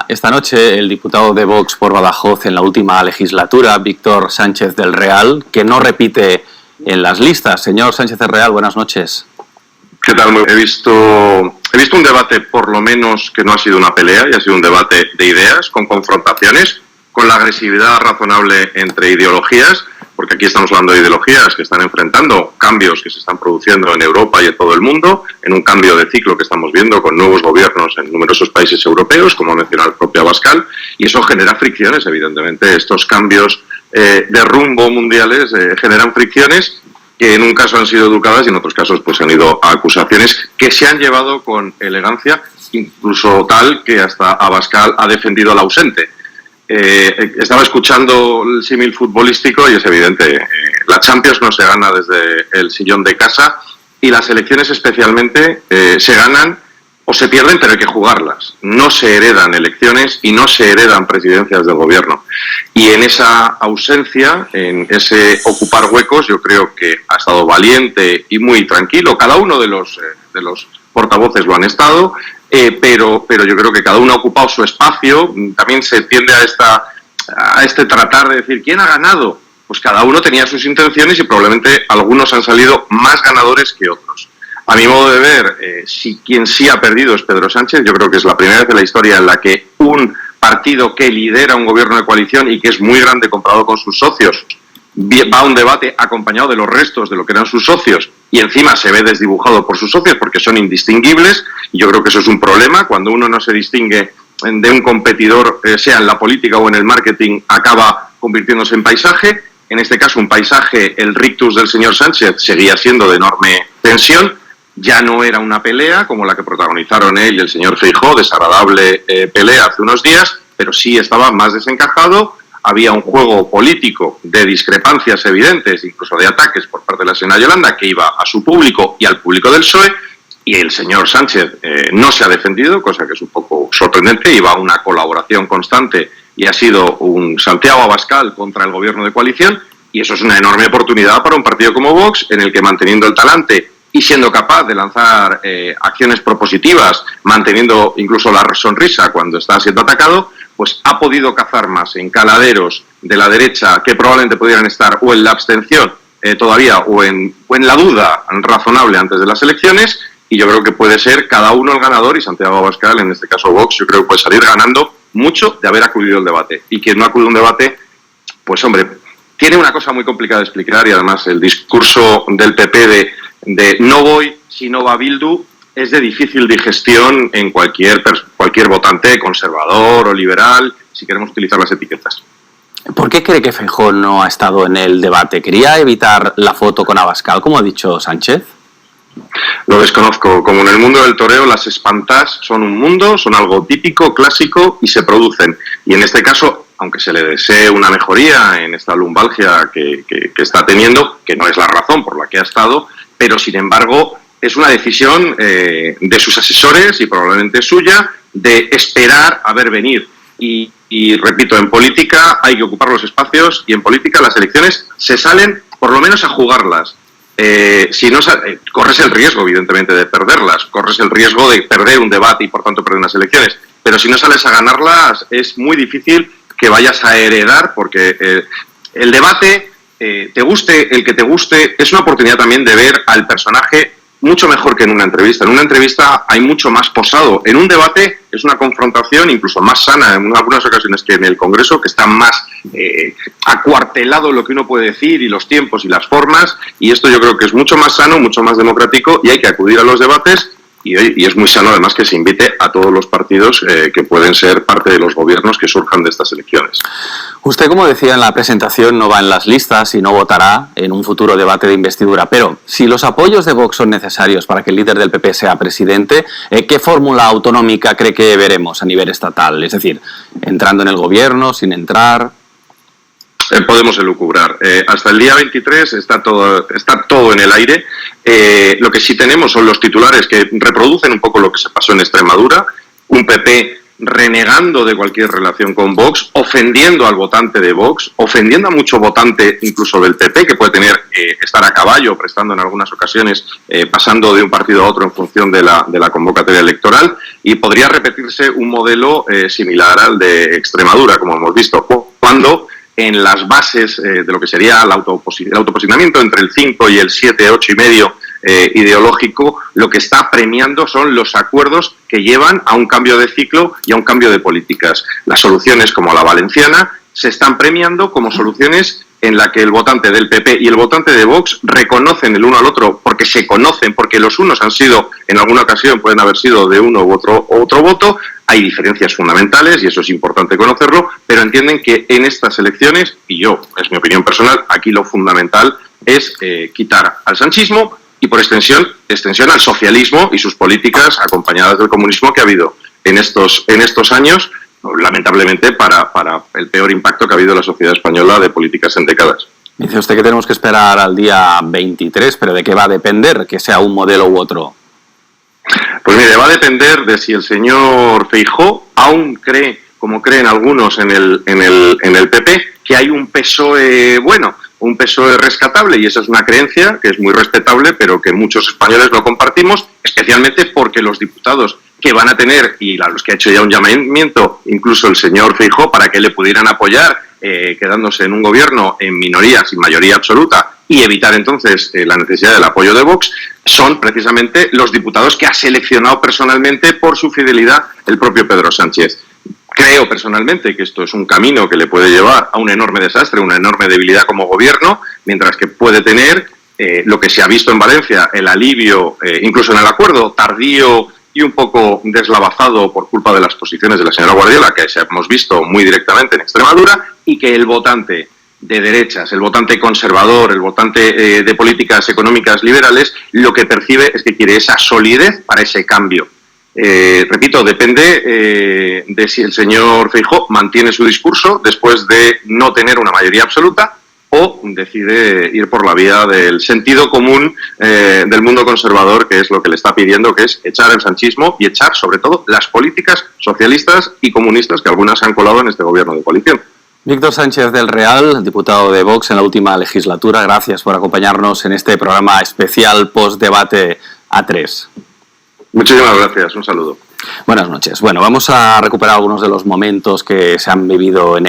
esta noche el diputado de Vox por Badajoz en la última legislatura, Víctor Sánchez del Real, que no repite en las listas. Señor Sánchez del Real, buenas noches. ¿Qué tal? He visto un debate, por lo menos, que no ha sido una pelea, y ha sido un debate de ideas, con confrontaciones, con la agresividad razonable entre ideologías, porque aquí estamos hablando de ideologías que están enfrentando cambios que se están produciendo en Europa y en todo el mundo, en un cambio de ciclo que estamos viendo con nuevos gobiernos en numerosos países europeos, como ha mencionado el propio Abascal, y eso genera fricciones, evidentemente. Estos cambios de rumbo mundiales generan fricciones que en un caso han sido educadas y en otros casos pues han ido a acusaciones que se han llevado con elegancia, incluso tal que hasta Abascal ha defendido al ausente. Estaba escuchando el símil futbolístico y es evidente, la Champions no se gana desde el sillón de casa y las elecciones especialmente se ganan o se pierden, pero hay que jugarlas. No se heredan elecciones y no se heredan presidencias del gobierno. Y en esa ausencia, en ese ocupar huecos, yo creo que ha estado valiente y muy tranquilo. Cada uno de los portavoces lo han estado, pero yo creo que cada uno ha ocupado su espacio. También se tiende a este tratar de decir ¿quién ha ganado? Pues cada uno tenía sus intenciones y probablemente algunos han salido más ganadores que otros. A mi modo de ver, quien sí ha perdido es Pedro Sánchez. Yo creo que es la primera vez en la historia en la que un partido que lidera un gobierno de coalición y que es muy grande comparado con sus socios va a un debate acompañado de los restos de lo que eran sus socios y encima se ve desdibujado por sus socios porque son indistinguibles. Y yo creo que eso es un problema. Cuando uno no se distingue de un competidor, sea en la política o en el marketing, acaba convirtiéndose en paisaje. En este caso, un paisaje, el rictus del señor Sánchez seguía siendo de enorme tensión. Ya no era una pelea como la que protagonizaron él y el señor Feijóo, desagradable pelea hace unos días, pero sí estaba más desencajado. Había un juego político de discrepancias evidentes, incluso de ataques por parte de la señora Yolanda, que iba a su público y al público del PSOE, y el señor Sánchez no se ha defendido, cosa que es un poco sorprendente. Iba a una colaboración constante y ha sido un Santiago Abascal contra el gobierno de coalición, y eso es una enorme oportunidad para un partido como Vox, en el que, manteniendo el talante y siendo capaz de lanzar acciones propositivas, manteniendo incluso la sonrisa cuando está siendo atacado, pues ha podido cazar más en caladeros de la derecha que probablemente pudieran estar o en la abstención todavía o en la duda razonable antes de las elecciones, y yo creo que puede ser cada uno el ganador, y Santiago Abascal, en este caso Vox, yo creo que puede salir ganando mucho de haber acudido al debate. Y quien no acude a un debate, pues hombre, tiene una cosa muy complicada de explicar, y además el discurso del PP de no voy si no va Bildu es de difícil digestión en cualquier votante conservador o liberal, si queremos utilizar las etiquetas. ¿Por qué cree que Feijóo no ha estado en el debate? ¿Quería evitar la foto con Abascal, como ha dicho Sánchez? Lo desconozco. Como en el mundo del toreo, las espantas son un mundo, son algo típico, clásico, y se producen. Y en este caso, aunque se le desee una mejoría en esta lumbalgia que está teniendo, que no es la razón por la que ha estado, pero sin embargo es una decisión de sus asesores y probablemente suya de esperar a ver venir. Y repito, en política hay que ocupar los espacios, y en política las elecciones se salen por lo menos a jugarlas. Si no, corres el riesgo, evidentemente, de perderlas, corres el riesgo de perder un debate y por tanto perder unas elecciones, pero si no sales a ganarlas es muy difícil que vayas a heredar, porque el debate, te guste el que te guste, es una oportunidad también de ver al personaje mucho mejor que en una entrevista. En una entrevista hay mucho más posado. En un debate es una confrontación incluso más sana en algunas ocasiones que en el Congreso, que está más acuartelado lo que uno puede decir y los tiempos y las formas, y esto yo creo que es mucho más sano, mucho más democrático, y hay que acudir a los debates. Y es muy sano además que se invite a todos los partidos que pueden ser parte de los gobiernos que surjan de estas elecciones. Usted, como decía en la presentación, no va en las listas y no votará en un futuro debate de investidura. Pero si los apoyos de Vox son necesarios para que el líder del PP sea presidente, ¿qué fórmula autonómica cree que veremos a nivel estatal? Es decir, entrando en el gobierno, sin entrar. Podemos elucubrar. Hasta el día 23 está todo en el aire. Lo que sí tenemos son los titulares que reproducen un poco lo que se pasó en Extremadura. Un PP renegando de cualquier relación con Vox, ofendiendo al votante de Vox, ofendiendo a mucho votante incluso del PP, que puede estar a caballo, prestando en algunas ocasiones, pasando de un partido a otro en función de la convocatoria electoral, y podría repetirse un modelo similar al de Extremadura, como hemos visto, cuando en las bases de lo que sería el autoposicionamiento entre el 5 y el 7, 8 y medio ideológico, lo que está premiando son los acuerdos que llevan a un cambio de ciclo y a un cambio de políticas. Las soluciones como la valenciana se están premiando como soluciones en la que el votante del PP y el votante de Vox reconocen el uno al otro porque se conocen, porque los unos han sido, en alguna ocasión pueden haber sido de uno u otro voto. Hay diferencias fundamentales y eso es importante conocerlo, pero entienden que en estas elecciones, y yo, es mi opinión personal, aquí lo fundamental es quitar al sanchismo y por extensión al socialismo y sus políticas acompañadas del comunismo que ha habido en estos años, lamentablemente para el peor impacto que ha habido en la sociedad española de políticas en décadas. Dice usted que tenemos que esperar al día 23, pero ¿de qué va a depender que sea un modelo u otro? Pues mire, va a depender de si el señor Feijóo aún cree, como creen algunos en el PP, que hay un PSOE bueno, un PSOE rescatable, y esa es una creencia que es muy respetable, pero que muchos españoles no compartimos, especialmente porque los diputados que van a tener, y a los que ha hecho ya un llamamiento, incluso el señor Feijóo, para que le pudieran apoyar, quedándose en un gobierno en minoría, sin mayoría absoluta, y evitar entonces la necesidad del apoyo de Vox, son precisamente los diputados que ha seleccionado personalmente por su fidelidad el propio Pedro Sánchez. Creo personalmente que esto es un camino que le puede llevar a un enorme desastre, una enorme debilidad como gobierno, mientras que puede tener lo que se ha visto en Valencia, el alivio, incluso en el acuerdo tardío y un poco deslavazado por culpa de las posiciones de la señora Guardiola, que hemos visto muy directamente en Extremadura, y que el votante de derechas, el votante conservador, el votante de políticas económicas liberales, lo que percibe es que quiere esa solidez para ese cambio. Repito, depende de si el señor Feijóo mantiene su discurso después de no tener una mayoría absoluta o decide ir por la vía del sentido común del mundo conservador, que es lo que le está pidiendo, que es echar el sanchismo y echar, sobre todo, las políticas socialistas y comunistas que algunas han colado en este gobierno de coalición. Víctor Sánchez del Real, diputado de Vox en la última legislatura, gracias por acompañarnos en este programa especial post-debate A3. Muchísimas gracias, un saludo. Buenas noches. Bueno, vamos a recuperar algunos de los momentos que se han vivido en